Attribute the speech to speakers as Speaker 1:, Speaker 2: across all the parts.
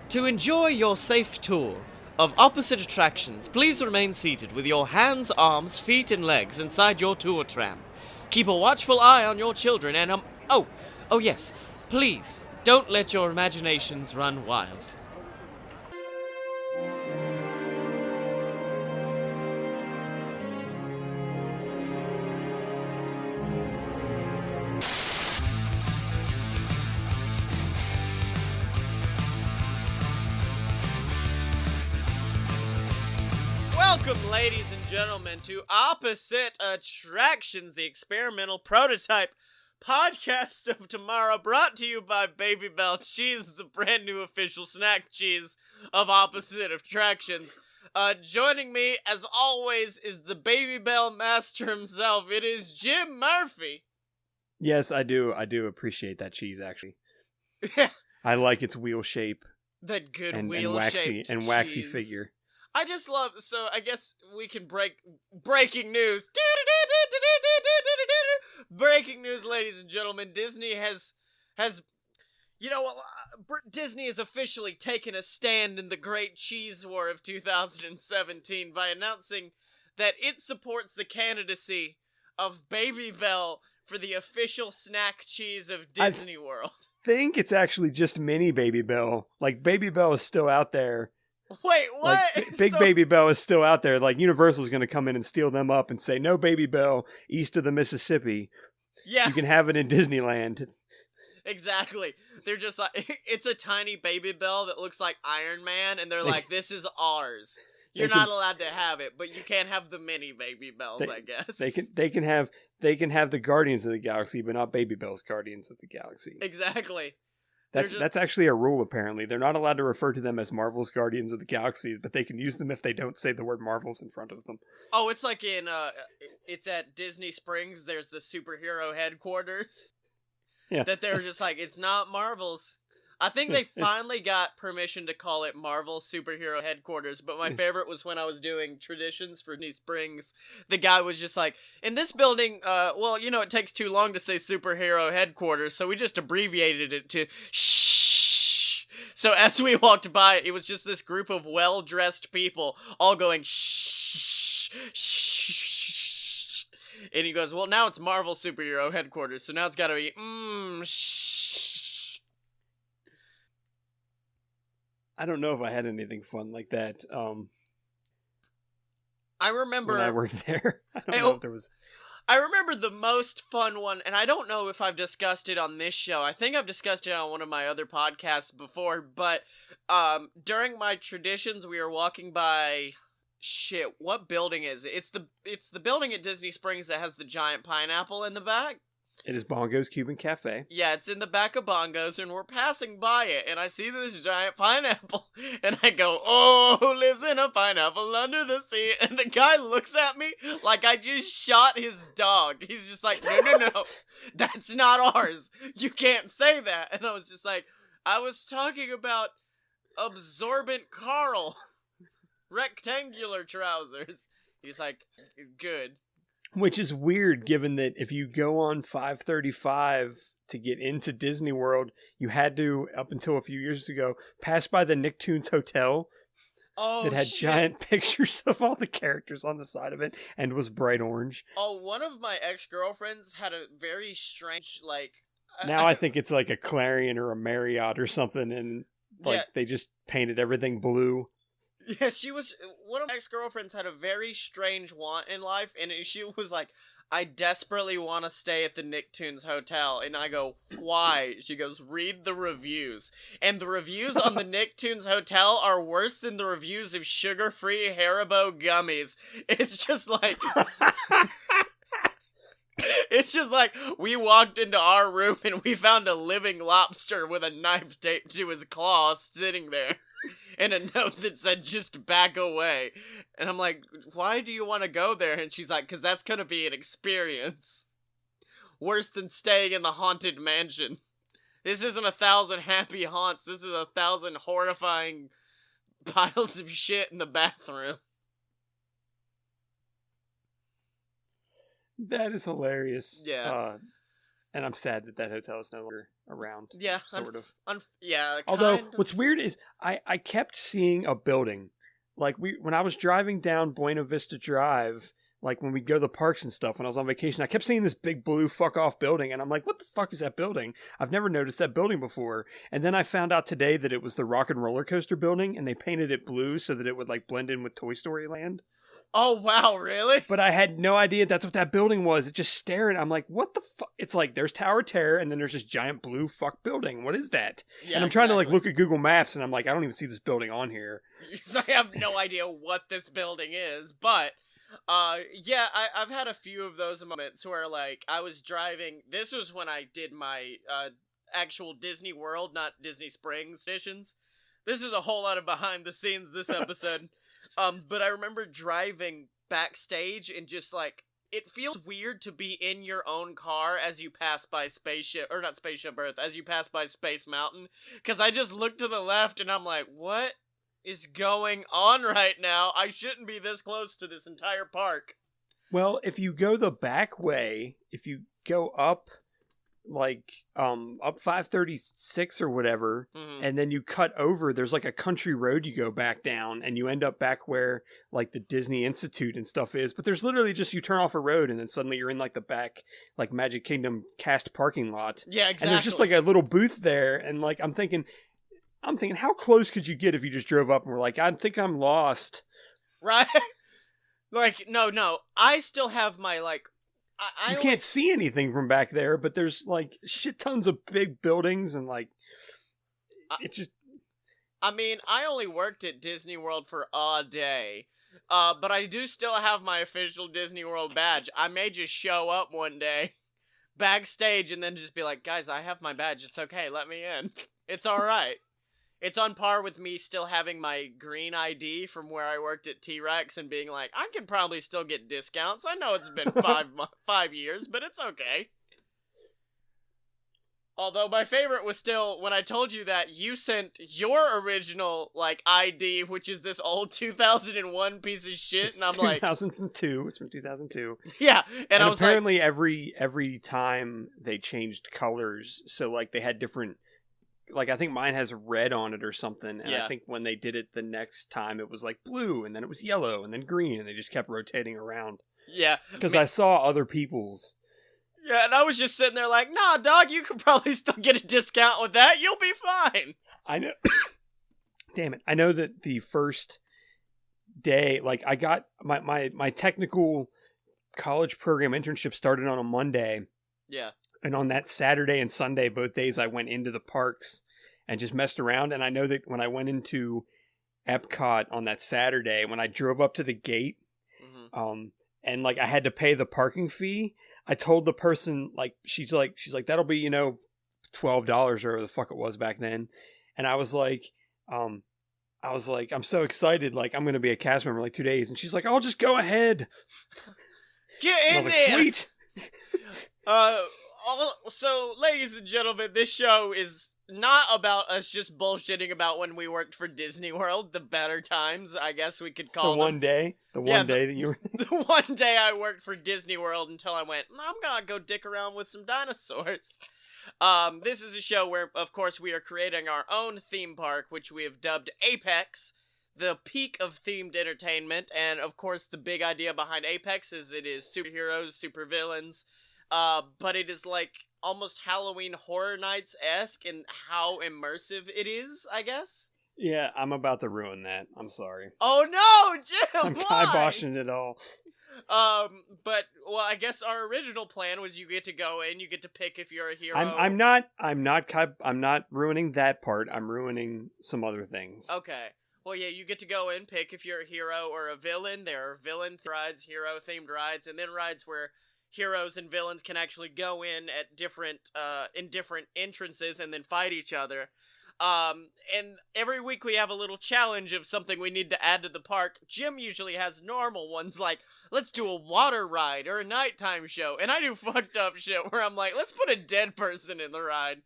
Speaker 1: To enjoy your safe tour of opposite attractions, please remain seated with your hands, arms, feet, and legs inside your tour tram. Keep a watchful eye on your children and, oh yes, please, don't let your imaginations run wild. Welcome, ladies and gentlemen, to Opposite Attractions, the experimental prototype podcast of tomorrow, brought to you by Baby Bell Cheese, the brand new official snack cheese of Opposite Attractions. Joining me, as always, is the Baby Bell master himself. It is Jim Murphy.
Speaker 2: Yes, I do appreciate that cheese, actually. I like its wheel shape.
Speaker 1: That good
Speaker 2: and
Speaker 1: wheel-shaped
Speaker 2: and waxy
Speaker 1: cheese.
Speaker 2: figure.
Speaker 1: I just love, so I guess we can breaking news. Breaking news, ladies and gentlemen. Disney has, you know, Disney has officially taken a stand in the great cheese war of 2017 by announcing that it supports the candidacy of Baby Bell for the official snack cheese of Disney World.
Speaker 2: I think it's actually just mini Baby Bell. Like, Baby Bell is still out there.
Speaker 1: Wait, what?
Speaker 2: Like, Big Baby Bell is still out there. Like, Universal's going to come in and steal them up and say, no Baby Bell east of the Mississippi.
Speaker 1: Yeah.
Speaker 2: You can have it in Disneyland.
Speaker 1: Exactly. They're just like, it's a tiny Baby Bell that looks like Iron Man, and they're like, this is ours. You're not allowed to have it, but you can't have the mini Baby Bells, I guess.
Speaker 2: They can have the Guardians of the Galaxy, but not Baby Bell's Guardians of the Galaxy.
Speaker 1: Exactly.
Speaker 2: That's actually a rule, apparently. They're not allowed to refer to them as Marvel's Guardians of the Galaxy, but they can use them if they don't say the word Marvel's in front of them.
Speaker 1: Oh, it's like it's at Disney Springs, there's the superhero headquarters.
Speaker 2: Yeah.
Speaker 1: That they're just like, it's not Marvel's. I think they finally got permission to call it Marvel Superhero Headquarters, but my favorite was when I was doing traditions for Disney Springs. The guy was just like, in this building, well, you know, it takes too long to say Superhero Headquarters, so we just abbreviated it to shh. So as we walked by, it was just this group of well-dressed people all going shh, shh. And he goes, well, now it's Marvel Superhero Headquarters, so now it's gotta be shh.
Speaker 2: I don't know if I had anything fun like that.
Speaker 1: I remember
Speaker 2: when I worked there. I don't know if there was.
Speaker 1: I remember the most fun one, and I don't know if I've discussed it on this show. I think I've discussed it on one of my other podcasts before, but during my traditions, we were walking by. Shit, what building is it? It's the building at Disney Springs that has the giant pineapple in the back.
Speaker 2: It is Bongo's Cuban Cafe.
Speaker 1: Yeah, it's in the back of Bongo's, and we're passing by it, and I see this giant pineapple, and I go, oh, who lives in a pineapple under the sea? And the guy looks at me like I just shot his dog. He's just like, no, that's not ours. You can't say that. And I was just like, I was talking about absorbent Carl. Rectangular trousers. He's like, good.
Speaker 2: Which is weird, given that if you go on 535 to get into Disney World, you had to, up until a few years ago, pass by the Nicktoons Hotel that had giant pictures of all the characters on the side of it and was bright orange.
Speaker 1: Oh, one of my ex-girlfriends had a very strange, like...
Speaker 2: Now I think it's like a Clarion or a Marriott or something, and they just painted everything blue.
Speaker 1: Yeah, one of my ex-girlfriends had a very strange want in life, and she was like, I desperately want to stay at the Nicktoons Hotel, and I go, why? She goes, read the reviews. And the reviews on the Nicktoons Hotel are worse than the reviews of sugar-free Haribo gummies. It's just like... It's just like, we walked into our room, and we found a living lobster with a knife taped to his claw sitting there. And a note that said, just back away. And I'm like, why do you want to go there? And she's like, because that's going to be an experience. Worse than staying in the Haunted Mansion. This isn't 1,000 happy haunts. This is 1,000 horrifying piles of shit in the bathroom.
Speaker 2: That is hilarious.
Speaker 1: Yeah.
Speaker 2: And I'm sad that hotel is no longer around.
Speaker 1: Yeah,
Speaker 2: sort of.
Speaker 1: Yeah,
Speaker 2: Although,
Speaker 1: kind of.
Speaker 2: what's weird is I kept seeing a building. Like, when I was driving down Buena Vista Drive, like when we'd go to the parks and stuff when I was on vacation, I kept seeing this big blue fuck off building, and I'm like, what the fuck is that building? I've never noticed that building before. And then I found out today that it was the Rock and Roller Coaster building, and they painted it blue so that it would like blend in with Toy Story Land.
Speaker 1: Oh, wow, really?
Speaker 2: But I had no idea that's what that building was. It just staring. I'm like, what the fuck? It's like, there's Tower Terror, and then there's this giant blue fuck building. What is that?
Speaker 1: Yeah,
Speaker 2: and I'm trying to like look at Google Maps, and I'm like, I don't even see this building on here.
Speaker 1: I have no idea what this building is, but, yeah, I've had a few of those moments where, like, I was driving. This was when I did my, actual Disney World, not Disney Springs editions. This is a whole lot of behind the scenes this episode. But I remember driving backstage and just like, it feels weird to be in your own car as you pass by not Spaceship Earth, as you pass by Space Mountain. Cause I just look to the left and I'm like, what is going on right now? I shouldn't be this close to this entire park.
Speaker 2: Well, if you go the back way, if you go up, like, up 536 or whatever, and then you cut over, there's like a country road you go back down, and you end up back where like the Disney Institute and stuff is. But there's literally just, you turn off a road and then suddenly you're in like the back, like Magic Kingdom cast parking lot.
Speaker 1: Yeah, exactly.
Speaker 2: And there's just like a little booth there, and like I'm thinking, how close could you get if you just drove up and were like, I think I'm lost.
Speaker 1: Right? Like, no, I still have my like.
Speaker 2: You can't see anything from back there, but there's like shit tons of big buildings and like it just.
Speaker 1: I mean, I only worked at Disney World for a day, but I do still have my official Disney World badge. I may just show up one day backstage and then just be like, guys, I have my badge. It's okay. Let me in. It's all right. It's on par with me still having my green ID from where I worked at T-Rex and being like, I can probably still get discounts. I know it's been 5 years, but it's okay. Although my favorite was still when I told you that you sent your original like ID, which is this old 2001 piece of shit,
Speaker 2: it's
Speaker 1: and I'm
Speaker 2: 2002. It's from 2002.
Speaker 1: Yeah, and I was
Speaker 2: apparently every time they changed colors, so like they had different. Like, I think mine has red on it or something, and I think when they did it the next time, it was, like, blue, and then it was yellow, and then green, and they just kept rotating around.
Speaker 1: Yeah.
Speaker 2: Because I saw other people's.
Speaker 1: Yeah, and I was just sitting there like, nah, dog, you could probably still get a discount with that. You'll be fine.
Speaker 2: I know. Damn it. I know that the first day, like, I got my technical college program internship started on a Monday.
Speaker 1: Yeah.
Speaker 2: And on that Saturday and Sunday, both days, I went into the parks and just messed around. And I know that when I went into Epcot on that Saturday, when I drove up to the gate, and like I had to pay the parking fee, I told the person, like, she's like, that'll be, $12 or whatever the fuck it was back then. And I was like, I'm so excited. Like, I'm going to be a cast member in like 2 days. And she's like, I'll just go ahead.
Speaker 1: Get in
Speaker 2: I was like,
Speaker 1: there.
Speaker 2: sweet.
Speaker 1: So, ladies and gentlemen, this show is not about us just bullshitting about when we worked for Disney World, the better times, I guess we could call
Speaker 2: them. One day that you were...
Speaker 1: The one day I worked for Disney World until I went, I'm gonna go dick around with some dinosaurs. This is a show where, of course, we are creating our own theme park, which we have dubbed Apex, the peak of themed entertainment, and, of course, the big idea behind Apex is it is superheroes, supervillains, but it is like almost Halloween Horror Nights-esque in how immersive it is, I guess.
Speaker 2: Yeah, I'm about to ruin that. I'm sorry.
Speaker 1: Oh no, Jim!
Speaker 2: I'm kiboshing it all.
Speaker 1: But well, I guess our original plan was you get to go in, you get to pick if you're a hero.
Speaker 2: I'm not ruining that part. I'm ruining some other things.
Speaker 1: Okay. Well, yeah, you get to go in, pick if you're a hero or a villain. There are villain rides, hero-themed rides, and then rides where heroes and villains can actually go in at different entrances and then fight each other. And every week we have a little challenge of something we need to add to the park. Jim usually has normal ones like, let's do a water ride or a nighttime show. And I do fucked up shit where I'm like, let's put a dead person in the ride.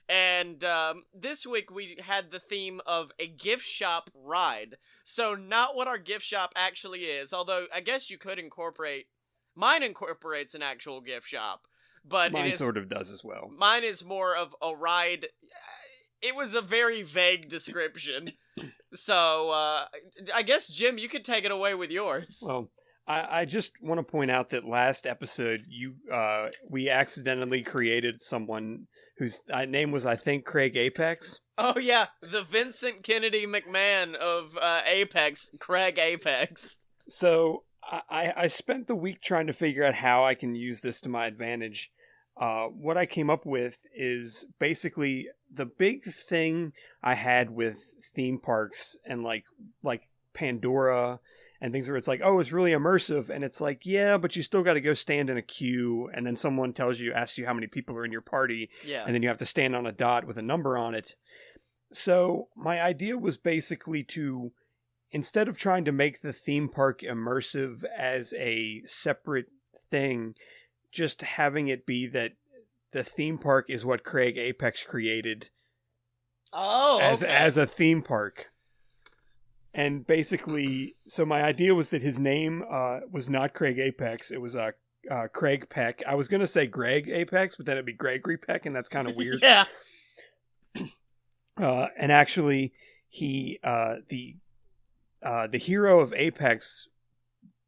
Speaker 1: And this week we had the theme of a gift shop ride. So not what our gift shop actually is, although I guess you could incorporate. Mine incorporates an actual gift shop. but
Speaker 2: Mine sort of does as well.
Speaker 1: Mine is more of a ride. It was a very vague description. So, I guess, Jim, you could take it away with yours.
Speaker 2: Well, I just want to point out that last episode, we accidentally created someone whose name was, I think, Craig Apex.
Speaker 1: Oh, yeah. The Vincent Kennedy McMahon of Apex, Craig Apex.
Speaker 2: So, I spent the week trying to figure out how I can use this to my advantage. What I came up with is basically the big thing I had with theme parks and like Pandora and things where it's like, oh, it's really immersive, and it's like, yeah, but you still got to go stand in a queue, and then someone asks you how many people are in your party, and then you have to stand on a dot with a number on it. So my idea was basically to, instead of trying to make the theme park immersive as a separate thing, just having it be that the theme park is what Craig Apex created as a theme park. And basically, so my idea was that his name was not Craig Apex. It was Craig Peck. I was going to say Greg Apex, but then it'd be Gregory Peck, and that's kind of weird.
Speaker 1: Yeah.
Speaker 2: And actually, the hero of Apex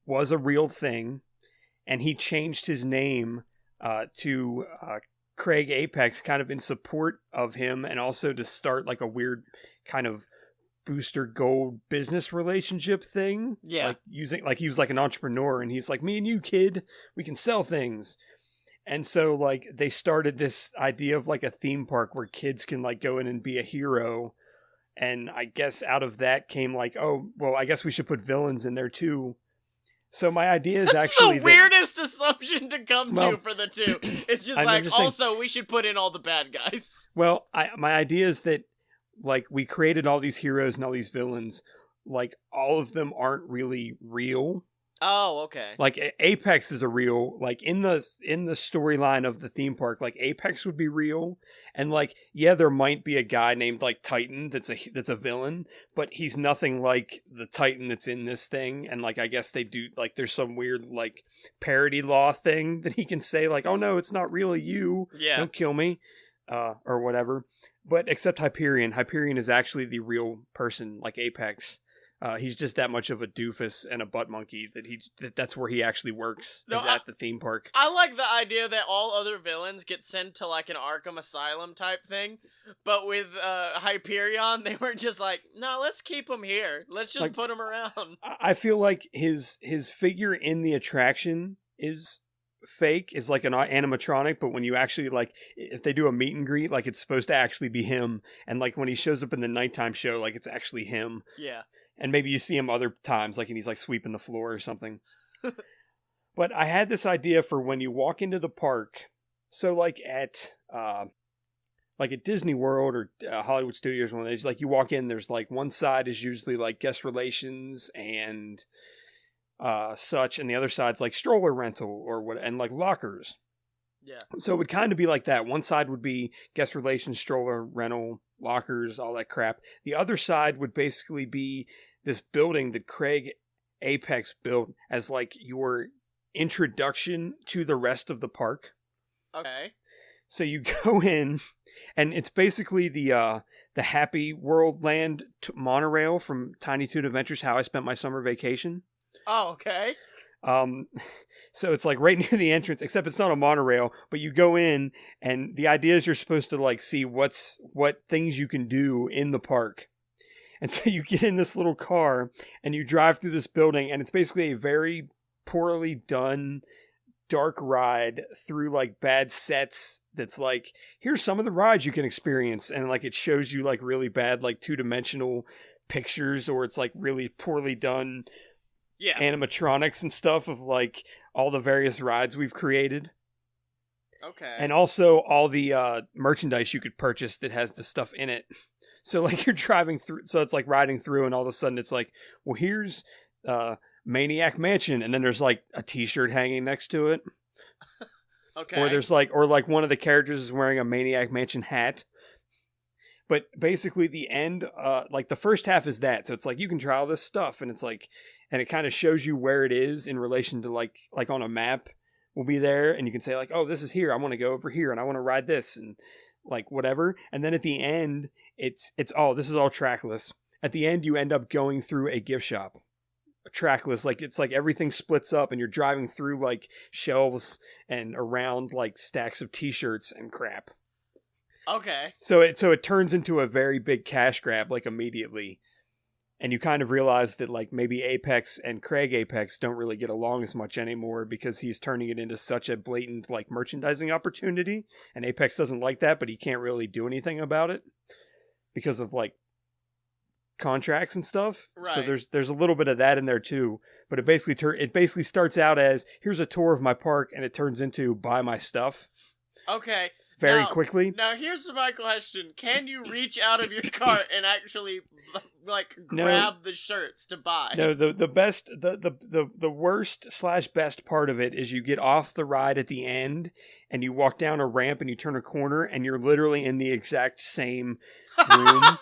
Speaker 2: was a real thing, and he changed his name to Craig Apex, kind of in support of him, and also to start like a weird kind of booster gold business relationship thing.
Speaker 1: Yeah.
Speaker 2: Like he was like an entrepreneur, and he's like, me and you, kid, we can sell things. And so like they started this idea of like a theme park where kids can like go in and be a hero. And I guess out of that came like, oh, well, I guess we should put villains in there too. So my idea is
Speaker 1: That's
Speaker 2: actually
Speaker 1: the weirdest assumption to come to for the two. It's just also we should put in all the bad guys.
Speaker 2: Well, my idea is that like we created all these heroes and all these villains, like all of them aren't really real.
Speaker 1: Oh, okay.
Speaker 2: Like Apex is a real, like in the storyline of the theme park, like Apex would be real, and like yeah, there might be a guy named like Titan that's a villain, but he's nothing like the Titan that's in this thing. And like I guess they do like there's some weird like parody law thing that he can say like, oh no, it's not really you, don't kill me, or whatever. But except Hyperion. Hyperion is actually the real person, like Apex. He's just that much of a doofus and a butt monkey that's where he actually works, at the theme park.
Speaker 1: I like the idea that all other villains get sent to like an Arkham Asylum type thing, but with Hyperion, they were just like, no, let's keep him here. Let's just put him around.
Speaker 2: I feel like his figure in the attraction is fake, is like an animatronic, but when you actually like if they do a meet and greet, like it's supposed to actually be him, and like when he shows up in the nighttime show, like it's actually him.
Speaker 1: Yeah.
Speaker 2: And maybe you see him other times, like and he's like sweeping the floor or something. But I had this idea for when you walk into the park. So like at Disney World or Hollywood Studios, one of these, like you walk in, there's like one side is usually like guest relations and such, and the other side's like stroller rental or what, and like lockers.
Speaker 1: Yeah.
Speaker 2: So it would kind of be like that. One side would be guest relations, stroller rental, lockers, all that crap. The other side would basically be this building that Craig Apex built as like your introduction to the rest of the park.
Speaker 1: Okay.
Speaker 2: So you go in, and it's basically the Happy World Land monorail from Tiny Toon Adventures, How I Spent My Summer Vacation.
Speaker 1: Oh, okay.
Speaker 2: So it's like right near the entrance, except it's not a monorail, but you go in, and the idea is you're supposed to like see what things you can do in the park. And so you get in this little car and you drive through this building, and it's basically a very poorly done dark ride through like bad sets. That's like, here's some of the rides you can experience, and like it shows you like really bad like 2-dimensional pictures, or it's like really poorly done animatronics and stuff of like all the various rides we've created.
Speaker 1: Okay.
Speaker 2: And also all the merchandise you could purchase that has the stuff in it. So like you're driving through, so it's like riding through, and all of a sudden it's like, well, here's Maniac Mansion, and then there's like a t-shirt hanging next to it.
Speaker 1: Okay.
Speaker 2: Or there's like, or like one of the characters is wearing a Maniac Mansion hat. But basically the end, like the first half is that. So it's like you can try all this stuff, and it's like, and it kind of shows you where it is in relation to like on a map, will be there, and you can say like, oh, this is here. I want to go over here, and I want to ride this, and like whatever. And then at the end, it's all this is all trackless. At the end, you end up going through a gift shop, trackless. Like it's like everything splits up, and you're driving through like shelves and around like stacks of T-shirts and crap.
Speaker 1: Okay.
Speaker 2: So it turns into a very big cash grab like immediately. And you kind of realize that like maybe Apex and Craig Apex don't really get along as much anymore because he's turning it into such a blatant like merchandising opportunity. And Apex doesn't like that, but he can't really do anything about it because of like contracts and stuff.
Speaker 1: Right.
Speaker 2: So there's a little bit of that in there too. But it basically starts out as here's a tour of my park, and it turns into buy my stuff.
Speaker 1: Okay.
Speaker 2: Very quickly.
Speaker 1: Now here's my question: can you reach out of your cart and actually like grab the shirts to buy?
Speaker 2: No, the worst / best part of it is you get off the ride at the end and you walk down a ramp and you turn a corner and you're literally in the exact same room,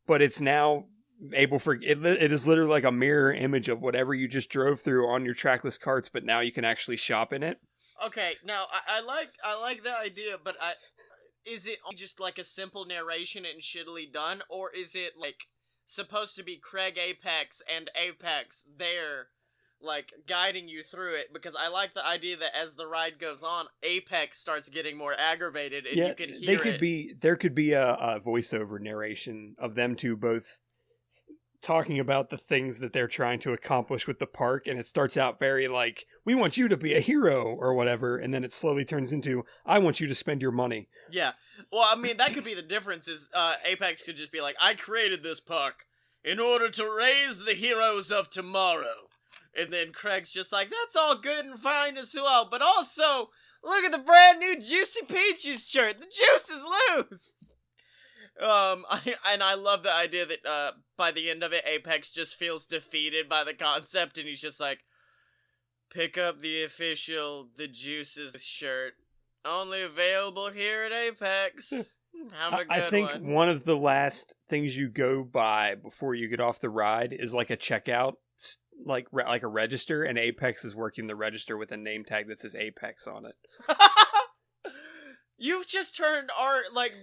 Speaker 2: but it's now able for it is literally like a mirror image of whatever you just drove through on your trackless carts, but now you can actually shop in it.
Speaker 1: Okay, now I like the idea, but is it just like a simple narration and shittily done, or is it like supposed to be Craig Apex and Apex there, like guiding you through it? Because I like the idea that as the ride goes on, Apex starts getting more aggravated, and you can hear
Speaker 2: there could be a voiceover narration of them two both talking about the things that they're trying to accomplish with the park, and it starts out very like, we want you to be a hero or whatever, and then it slowly turns into, I want you to spend your money.
Speaker 1: Yeah. Well, I mean, that could be the difference is Apex could just be like, I created this park in order to raise the heroes of tomorrow. And then Craig's just like, that's all good and fine as well, but also, look at the brand new Juicy Peaches shirt. The juice is loose. I love the idea that by the end of it, Apex just feels defeated by the concept, and he's just like, pick up the official The Juices shirt, only available here at Apex. Have a good one.
Speaker 2: I think one of the last things you go by before you get off the ride is like a checkout, like a register, and Apex is working the register with a name tag that says Apex on it.
Speaker 1: You've just turned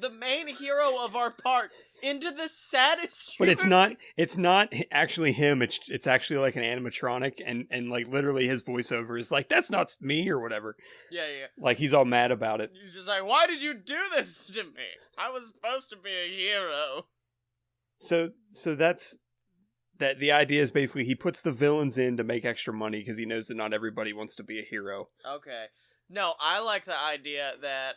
Speaker 1: the main hero of our park into the saddest.
Speaker 2: But it's not actually him. It's actually like an animatronic, and like literally his voiceover is like, that's not me or whatever.
Speaker 1: Yeah.
Speaker 2: Like he's all mad about it.
Speaker 1: He's just like, why did you do this to me? I was supposed to be a hero.
Speaker 2: So that's that. The idea is basically he puts the villains in to make extra money because he knows that not everybody wants to be a hero.
Speaker 1: Okay. No, I like the idea that,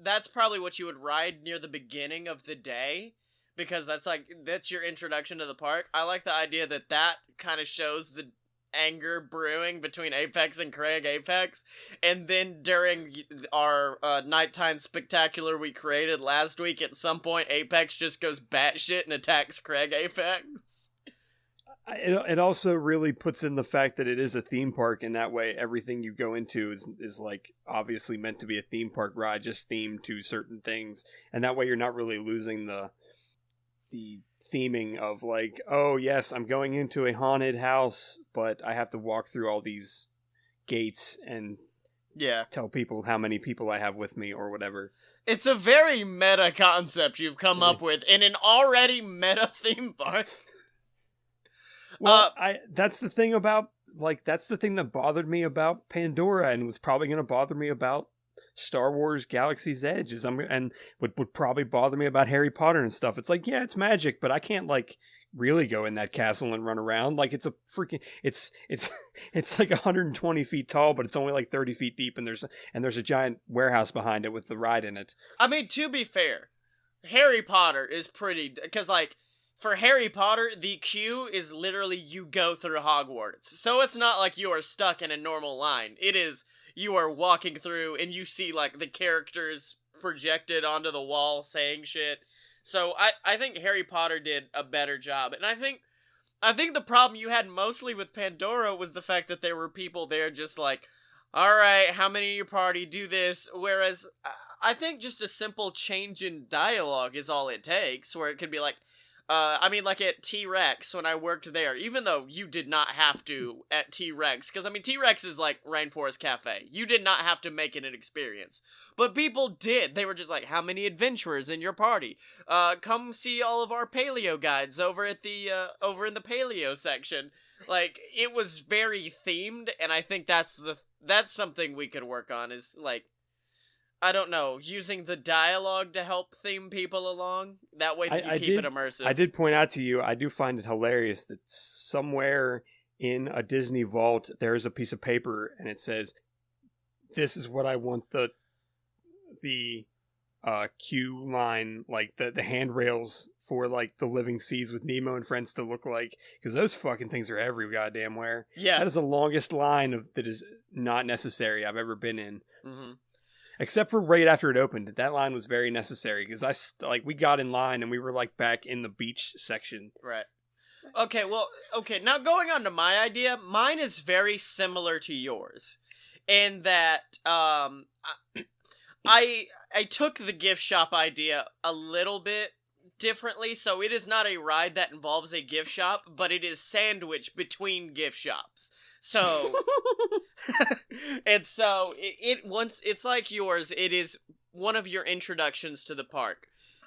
Speaker 1: that's probably what you would ride near the beginning of the day, because that's your introduction to the park. I like the idea that kind of shows the anger brewing between Apex and Craig Apex, and then during our nighttime spectacular we created last week, at some point Apex just goes batshit and attacks Craig Apex.
Speaker 2: It also really puts in the fact that it is a theme park, and that way everything you go into is like obviously meant to be a theme park ride, just themed to certain things, and that way you're not really losing the theming of like, oh yes, I'm going into a haunted house, but I have to walk through all these gates and tell people how many people I have with me or whatever.
Speaker 1: It's a very meta concept you've come up with in an already meta theme park.
Speaker 2: Well, that's the thing that bothered me about Pandora, and was probably going to bother me about Star Wars Galaxy's Edge, and would probably bother me about Harry Potter and stuff. It's like, yeah, it's magic, but I can't like really go in that castle and run around. Like it's a freaking it's like 120 feet tall, but it's only like 30 feet deep, and there's a giant warehouse behind it with the ride in it.
Speaker 1: I mean, to be fair, Harry Potter is pretty, because like, for Harry Potter, the queue is literally you go through Hogwarts. So it's not like you are stuck in a normal line. It is, you are walking through and you see like the characters projected onto the wall saying shit. So I think Harry Potter did a better job. And I think the problem you had mostly with Pandora was the fact that there were people there just like, alright, how many of your party do this? Whereas I think just a simple change in dialogue is all it takes, where it could be like, I mean, like at T-Rex when I worked there, even though you did not have to at T-Rex, because I mean, T-Rex is like Rainforest Cafe. You did not have to make it an experience. But people did. They were just like, how many adventurers in your party? Come see all of our paleo guides over at the, over in the paleo section. Like, it was very themed, and I think that's something we could work on, is like, I don't know, using the dialogue to help theme people along. That way you keep it immersive.
Speaker 2: I did point out to you, I do find it hilarious that somewhere in a Disney vault, there's a piece of paper and it says, this is what I want the queue line, like the handrails for like the Living Seas with Nemo and friends to look like, because those fucking things are every goddamn where.
Speaker 1: Yeah.
Speaker 2: That is the longest line that is not necessary I've ever been in.
Speaker 1: Mm-hmm.
Speaker 2: Except for right after it opened. That line was very necessary because we got in line and we were like back in the beach section.
Speaker 1: Right. Okay, well, now going on to my idea, mine is very similar to yours in that I took the gift shop idea a little bit differently, so it is not a ride that involves a gift shop, but it is sandwiched between gift shops. So, and so it's like yours. It is one of your introductions to the park,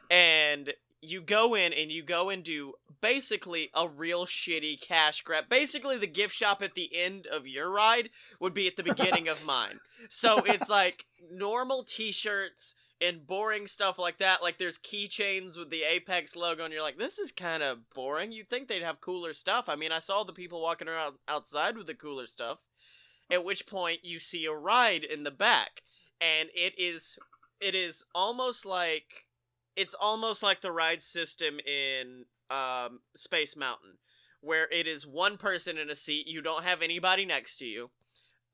Speaker 1: and you go in and do basically a real shitty cash grab. Basically, the gift shop at the end of your ride would be at the beginning of mine. So it's like normal t-shirts and boring stuff like that. Like there's keychains with the Apex logo and you're like, this is kind of boring. You'd think they'd have cooler stuff. I mean, I saw the people walking around outside with the cooler stuff. At which point you see a ride in the back, and it is almost like, it's almost like the ride system in Space Mountain, where it is one person in a seat. You don't have anybody next to you,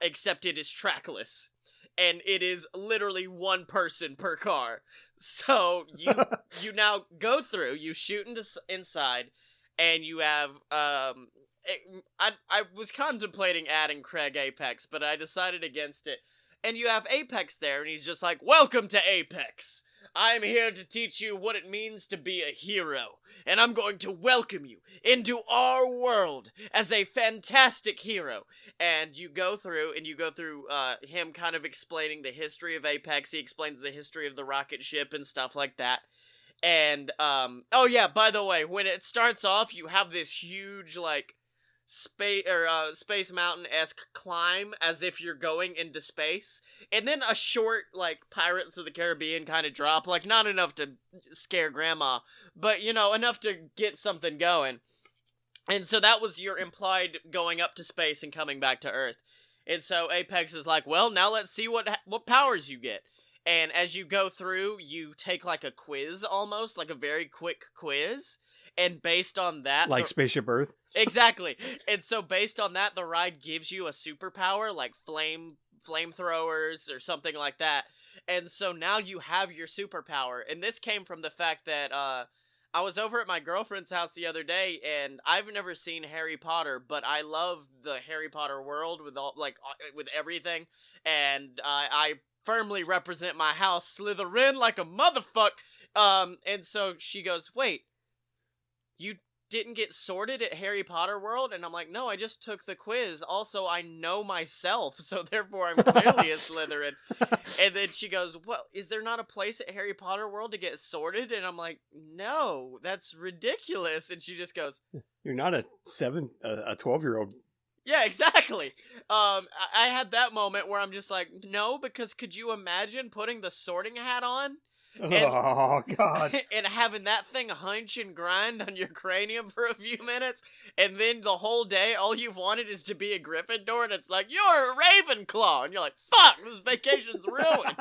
Speaker 1: except it is trackless. And it is literally one person per car. So you now go through, you shoot inside, and you have I was contemplating adding Craig Apex, but I decided against it. And you have Apex there, and he's just like, "Welcome to Apex. I'm here to teach you what it means to be a hero, and I'm going to welcome you into our world as a fantastic hero." And you go through him kind of explaining the history of Apex. He explains the history of the rocket ship and stuff like that. And, oh yeah, by the way, when it starts off, you have this huge, like, Space Mountain-esque climb as if you're going into space, and then a short like Pirates of the Caribbean kind of drop, like not enough to scare grandma, but you know, enough to get something going. And so that was your implied going up to space and coming back to Earth. And so Apex is like, well, now let's see what powers you get. And as you go through, you take like a quiz, almost like a very quick quiz. And based on that,
Speaker 2: like Spaceship Earth.
Speaker 1: Exactly. And so based on that, the ride gives you a superpower like flamethrowers or something like that. And so now you have your superpower. And this came from the fact that I was over at my girlfriend's house the other day, and I've never seen Harry Potter, but I love the Harry Potter world with all with everything. And I firmly represent my house Slytherin like a motherfucker. And so she goes, "Wait, you didn't get sorted at Harry Potter World?" And I'm like, "No, I just took the quiz. Also, I know myself, so therefore I'm clearly a Slytherin." And then she goes, "Well, is there not a place at Harry Potter World to get sorted?" And I'm like, "No, that's ridiculous." And she just goes,
Speaker 2: "You're not a 12-year-old.
Speaker 1: Yeah, exactly. I had that moment where I'm just like, no, because could you imagine putting the sorting hat on?
Speaker 2: Oh, God.
Speaker 1: And having that thing hunch and grind on your cranium for a few minutes, and then the whole day, all you've wanted is to be a Gryffindor, and it's like, you're a Ravenclaw! And you're like, fuck, this vacation's ruined!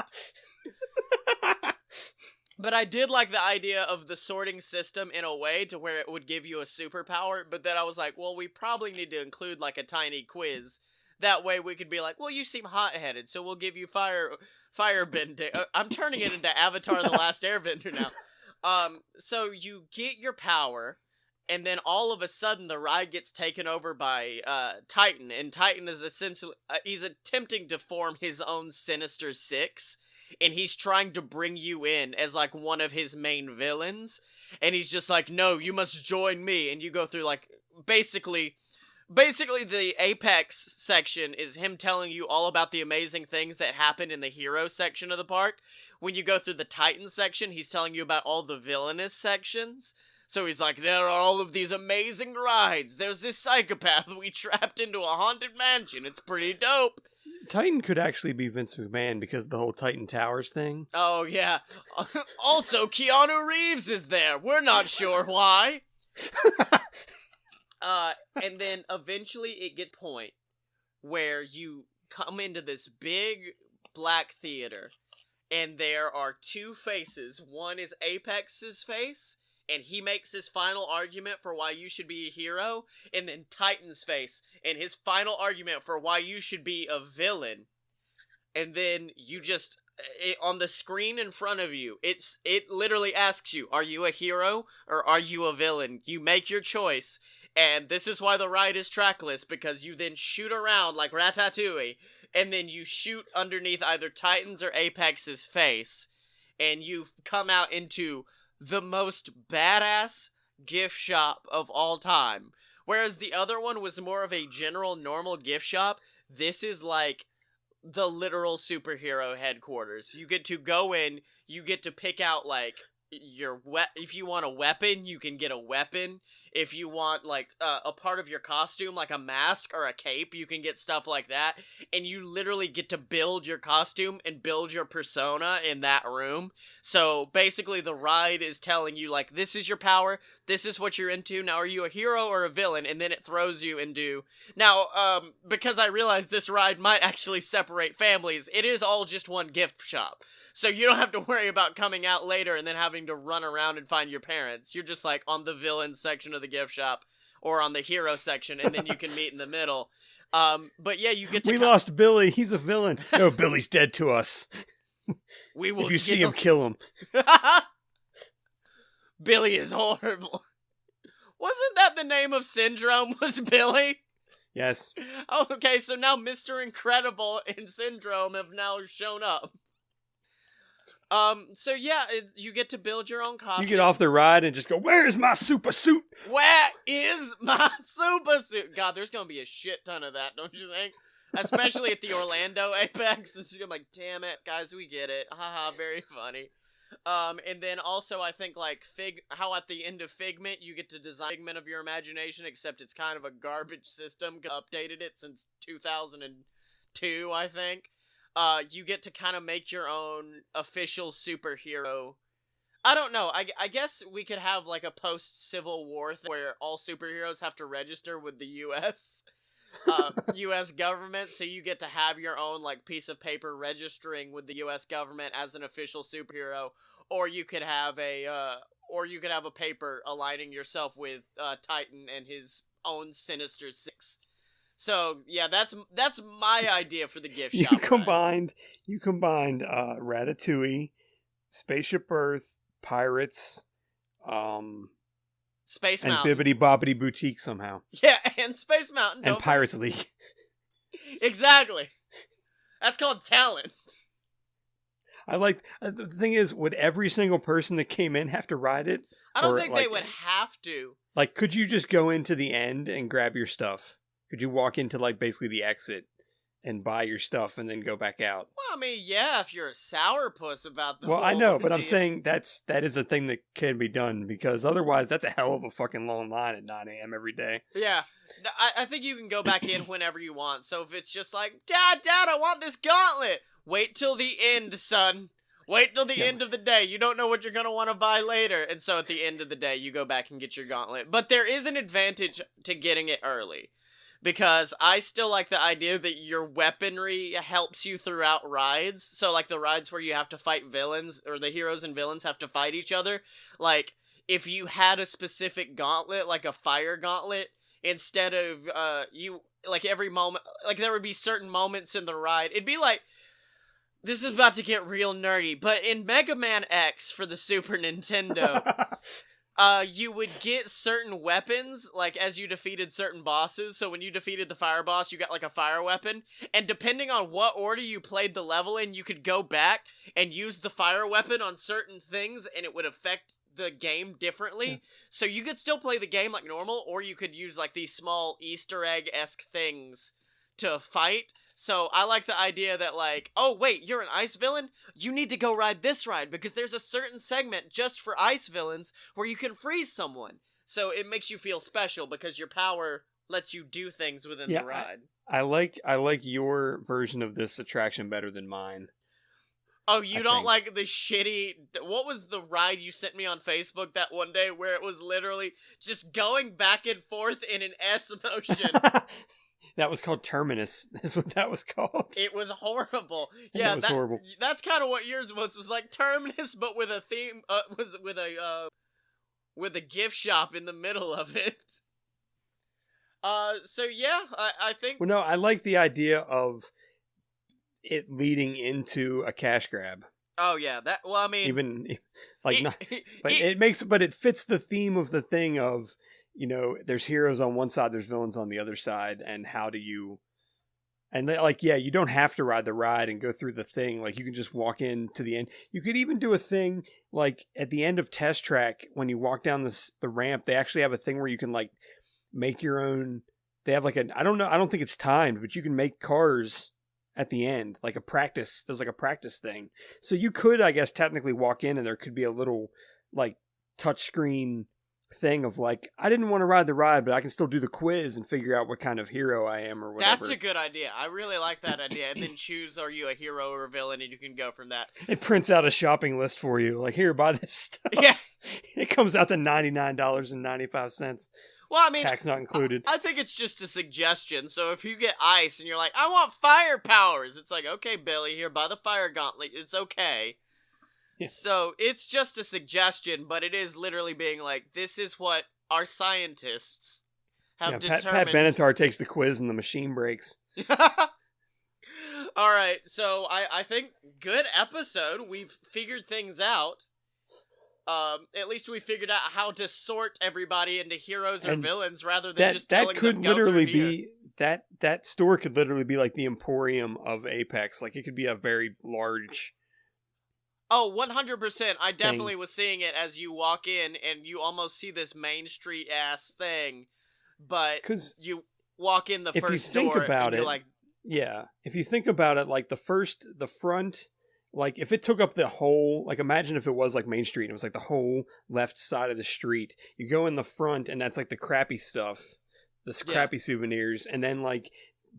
Speaker 1: But I did like the idea of the sorting system in a way to where it would give you a superpower, but then I was like, well, we probably need to include, like, a tiny quiz. That way we could be like, well, you seem hot-headed, so we'll give you firebending. I'm turning it into Avatar The Last Airbender now. So you get your power, and then all of a sudden the ride gets taken over by Titan, and Titan is essentially, he's attempting to form his own Sinister Six, and he's trying to bring you in as like one of his main villains, and he's just like, no, you must join me, and you go through like basically the Apex section is him telling you all about the amazing things that happen in the hero section of the park. When you go through the Titan section, he's telling you about all the villainous sections. So he's like, there are all of these amazing rides. There's this psychopath we trapped into a haunted mansion. It's pretty dope.
Speaker 2: Titan could actually be Vince McMahon because of the whole Titan Towers thing.
Speaker 1: Oh, yeah. Also, Keanu Reeves is there. We're not sure why. And then eventually it gets point where you come into this big black theater, and there are two faces. One is Apex's face, and he makes his final argument for why you should be a hero, and then Titan's face, and his final argument for why you should be a villain. And then you just, on the screen in front of you, it literally asks you, are you a hero or are you a villain? You make your choice. And this is why the ride is trackless, because you then shoot around like Ratatouille, and then you shoot underneath either Titan's or Apex's face, and you've come out into the most badass gift shop of all time. Whereas the other one was more of a general normal gift shop, this is like the literal superhero headquarters. You get to go in, you get to pick out like if you want a weapon, you can get a weapon. If you want like a part of your costume, like a mask or a cape, you can get stuff like that. And you literally get to build your costume and build your persona in that room. So basically the ride is telling you like, this is your power, this is what you're into, now are you a hero or a villain? And then it throws you into, now because I realized this ride might actually separate families, it is all just one gift shop. So you don't have to worry about coming out later and then having to run around and find your parents. You're just like on the villain section of the gift shop or on the hero section, and then you can meet in the middle. But yeah, you get to...
Speaker 2: We lost Billy. He's a villain. No, Billy's dead to us.
Speaker 1: We will.
Speaker 2: If you see him, kill him.
Speaker 1: Billy is horrible. Wasn't that the name of Syndrome, was Billy?
Speaker 2: Yes.
Speaker 1: Oh, okay, so now Mr. Incredible and Syndrome have now shown up. So yeah, you get to build your own costume.
Speaker 2: You get off the ride and just go, where's my super suit?
Speaker 1: Where is my super suit? God, there's gonna be a shit ton of that, don't you think? Especially at the Orlando Apex. It's gonna be like, damn it, guys, we get it. Haha, very funny. And then also I think like how at the end of Figment, you get to design Figment of your imagination, except it's kind of a garbage system. Updated it since 2002, I think. You get to kind of make your own official superhero. I don't know. I guess we could have like a post-Civil War thing where all superheroes have to register with the U.S. U.S. government, so you get to have your own like piece of paper registering with the U.S. government as an official superhero, or you could have a paper aligning yourself with Titan and his own Sinister Six. So yeah, that's my idea for the gift shop.
Speaker 2: You combined Ratatouille, Spaceship Earth, Pirates,
Speaker 1: Space
Speaker 2: and
Speaker 1: Mountain,
Speaker 2: Bibbidi Bobbidi Boutique somehow.
Speaker 1: Yeah, and Space Mountain,
Speaker 2: and Pirates League.
Speaker 1: Exactly. That's called talent.
Speaker 2: I like the thing is, would every single person that came in have to ride it?
Speaker 1: I don't think they would have to.
Speaker 2: Like, could you just go into the end and grab your stuff? Could you walk into, like, basically the exit and buy your stuff and then go back out?
Speaker 1: Well, I mean, yeah, if you're a sourpuss about the
Speaker 2: Well,
Speaker 1: whole
Speaker 2: I know, but I'm
Speaker 1: deal.
Speaker 2: saying that is a thing that can be done, because otherwise that's a hell of a fucking long line at 9 a.m. every day.
Speaker 1: Yeah, I think you can go back in whenever you want. So if it's just like, Dad, I want this gauntlet. Wait till the end, son. Wait till the end of the day. You don't know what you're going to want to buy later. And so at the end of the day, you go back and get your gauntlet. But there is an advantage to getting it early, because I still like the idea that your weaponry helps you throughout rides. So, like, the rides where you have to fight villains, or the heroes and villains have to fight each other. Like, if you had a specific gauntlet, like a fire gauntlet, instead of, like, every moment, like, there would be certain moments in the ride. It'd be like, this is about to get real nerdy, but in Mega Man X for the Super Nintendo... you would get certain weapons, like, as you defeated certain bosses. So when you defeated the fire boss, you got, like, a fire weapon. And depending on what order you played the level in, you could go back and use the fire weapon on certain things, and it would affect the game differently.
Speaker 2: Yeah.
Speaker 1: So you could still play the game like normal, or you could use, like, these small Easter egg-esque things to fight. So I like the idea that, like, oh wait, you're an ice villain? You need to go ride this ride because there's a certain segment just for ice villains where you can freeze someone. So it makes you feel special because your power lets you do things within the ride.
Speaker 2: I like your version of this attraction better than mine.
Speaker 1: Oh, you don't like the shitty... What was the ride you sent me on Facebook that one day where it was literally just going back and forth in an S motion?
Speaker 2: That was called Terminus. That's what that was called.
Speaker 1: It was horrible. Yeah,
Speaker 2: that was horrible.
Speaker 1: That's kind of what yours was like Terminus, but with a theme, with a gift shop in the middle of it. So yeah, I think...
Speaker 2: Well, no, I like the idea of it leading into a cash grab.
Speaker 1: Oh yeah, that... Well, I mean...
Speaker 2: Even, like, but it fits the theme of the thing of... You know, there's heroes on one side, there's villains on the other side, and how do you... And, like, yeah, you don't have to ride the ride and go through the thing. Like, you can just walk in to the end. You could even do a thing, like, at the end of Test Track, when you walk down the ramp, they actually have a thing where you can, like, make your own... They have, like, I don't think it's timed, but you can make cars at the end, like a practice. There's, like, a practice thing. So you could, I guess, technically walk in, and there could be a little, like, touchscreen... thing of like, I didn't want to ride the ride, but I can still do the quiz and figure out what kind of hero I am or whatever.
Speaker 1: That's a good idea. I really like that idea. And then choose, are you a hero or a villain, and you can go from that.
Speaker 2: It prints out a shopping list for you. Like, here, buy this stuff.
Speaker 1: Yeah.
Speaker 2: It comes out to $99.95.
Speaker 1: Well, I mean,
Speaker 2: tax not included.
Speaker 1: I think it's just a suggestion. So if you get ice and you're like, I want fire powers, it's like, okay, Billy, here, buy the fire gauntlet. It's okay. Yeah. So it's just a suggestion, but it is literally being like, this is what our scientists have determined.
Speaker 2: Pat Benatar takes the quiz and the machine breaks.
Speaker 1: All right, so I think good episode. We've figured things out. At least we figured out how to sort everybody into heroes or villains rather than just telling them go through here.
Speaker 2: That store could literally be like the Emporium of Apex. Like, it could be a very large...
Speaker 1: Oh, 100%. I definitely was seeing it as you walk in, and you almost see this Main Street-ass thing, but you walk in the first door, and you're like...
Speaker 2: Yeah, if you think about it, like, the front, like, if it took up the whole... Like, imagine if it was, like, Main Street, and it was, like, the whole left side of the street. You go in the front, and that's, like, the crappy stuff, crappy souvenirs, and then, like...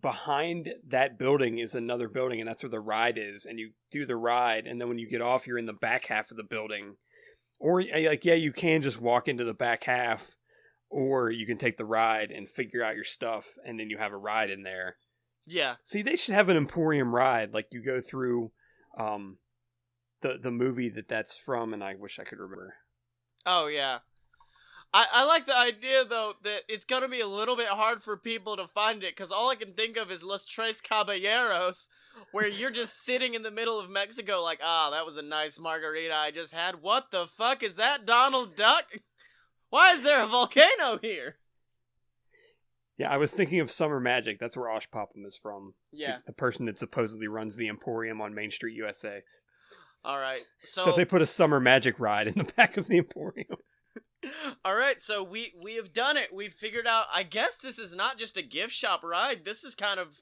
Speaker 2: Behind that building is another building, and that's where the ride is, and you do the ride, and then when you get off, you're in the back half of the building. Or, like, yeah, you can just walk into the back half, or you can take the ride and figure out your stuff, and then you have a ride in there.
Speaker 1: Yeah.
Speaker 2: See, they should have an Emporium ride, like, you go through the movie that's from, and I wish I could remember.
Speaker 1: Oh, yeah. I like the idea, though, that it's going to be a little bit hard for people to find it, because all I can think of is Los Tres Caballeros, where you're just sitting in the middle of Mexico like, that was a nice margarita I just had. What the fuck? Is that Donald Duck? Why is there a volcano here?
Speaker 2: Yeah, I was thinking of Summer Magic. That's where Osh Popham is from.
Speaker 1: Yeah.
Speaker 2: The person that supposedly runs the Emporium on Main Street, USA.
Speaker 1: All right.
Speaker 2: So if they put a Summer Magic ride in the back of the Emporium...
Speaker 1: All right, so we have done it. We've figured out, I guess this is not just a gift shop ride. This is kind of,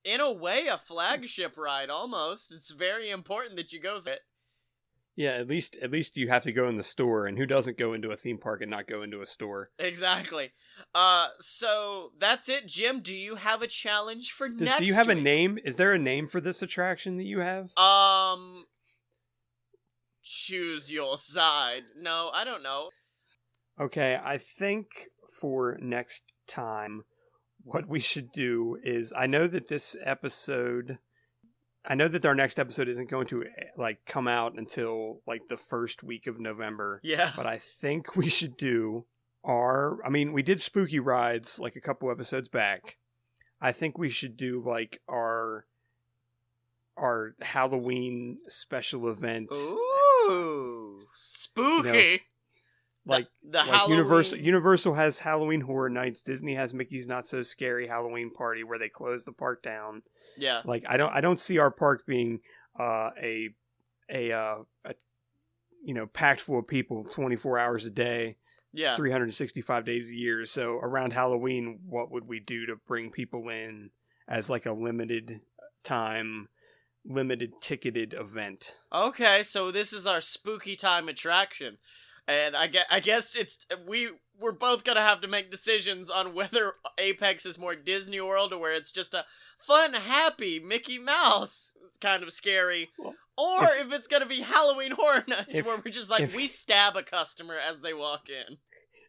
Speaker 1: in a way, a flagship ride almost. It's very important that you go through it.
Speaker 2: Yeah, at least you have to go in the store, and who doesn't go into a theme park and not go into a store?
Speaker 1: Exactly. So that's it. Jim, do you have a challenge for next week?
Speaker 2: Do you have a name? Is there a name for this attraction that you have?
Speaker 1: Choose your side. No, I don't know.
Speaker 2: Okay, I think for next time, what we should do is, I know that our next episode isn't going to, like, come out until, like, the first week of November.
Speaker 1: Yeah.
Speaker 2: But I think we should do we did spooky rides, like, a couple episodes back. I think we should do, like, our Halloween special event.
Speaker 1: Ooh, spooky.
Speaker 2: Like
Speaker 1: the
Speaker 2: like
Speaker 1: Halloween.
Speaker 2: Universal has Halloween Horror Nights. Disney has Mickey's Not So Scary Halloween Party, where they close the park down.
Speaker 1: Yeah.
Speaker 2: Like I don't see our park being a packed full of people 24 hours a day,
Speaker 1: Yeah.
Speaker 2: 365 days a year. So around Halloween, what would we do to bring people in as like a limited time, limited ticketed event?
Speaker 1: Okay, so this is our spooky time attraction. And I guess we're both gonna have to make decisions on whether Apex is more Disney World or where it's just a fun, happy Mickey Mouse kind of scary,
Speaker 2: Well,
Speaker 1: or if it's gonna be Halloween Horror Nights where we're just like we stab a customer as they walk in.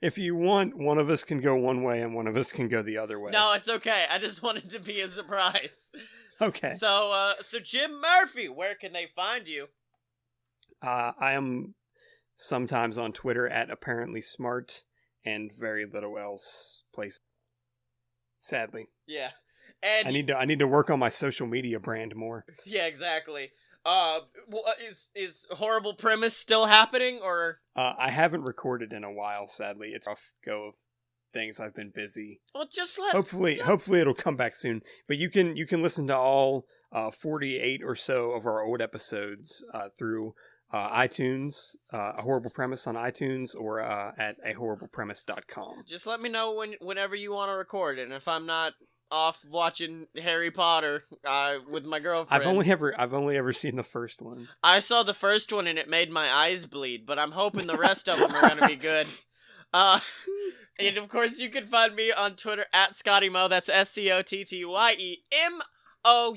Speaker 2: If you want, one of us can go one way and one of us can go the other way.
Speaker 1: No, it's okay. I just wanted to be a surprise.
Speaker 2: Okay.
Speaker 1: So Jim Murphy, where can they find you?
Speaker 2: I am sometimes on Twitter at apparently smart and very little else place. Sadly.
Speaker 1: Yeah. And
Speaker 2: I need to work on my social media brand more.
Speaker 1: Yeah, exactly. Is Horrible Premise still happening, or?
Speaker 2: I haven't recorded in a while, sadly. It's a rough go of things. I've been busy.
Speaker 1: Well, just
Speaker 2: hopefully it'll come back soon. But you can listen to all 48 or so of our old episodes through iTunes, A Horrible Premise on iTunes, or at ahorriblepremise.com.
Speaker 1: Just let me know whenever you want to record it, and if I'm not off watching Harry Potter with my girlfriend.
Speaker 2: I've only ever seen the first one.
Speaker 1: I saw the first one and it made my eyes bleed, but I'm hoping the rest of them are gonna be good. And of course you can find me on Twitter at ScottyMo. That's SCOTTYEMO.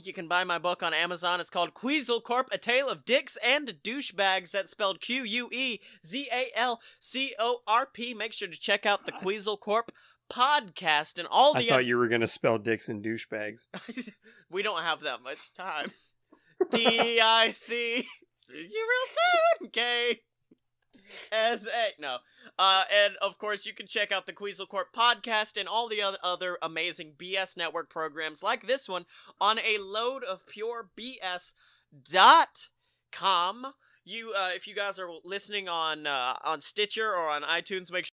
Speaker 1: You can buy my book on Amazon. It's called Queasel Corp: A Tale of Dicks and Douchebags. That's spelled QUEZALCORP. Make sure to check out the Queasel Corp podcast and all the.
Speaker 2: I thought you were gonna spell dicks and douchebags.
Speaker 1: We don't have that much time. DIC. See you real soon. KSA. No. And of course, you can check out the Queasel Corp podcast and all the other amazing BS Network programs like this one on a load of pure BS.com. If you guys are listening on Stitcher or on iTunes, make sure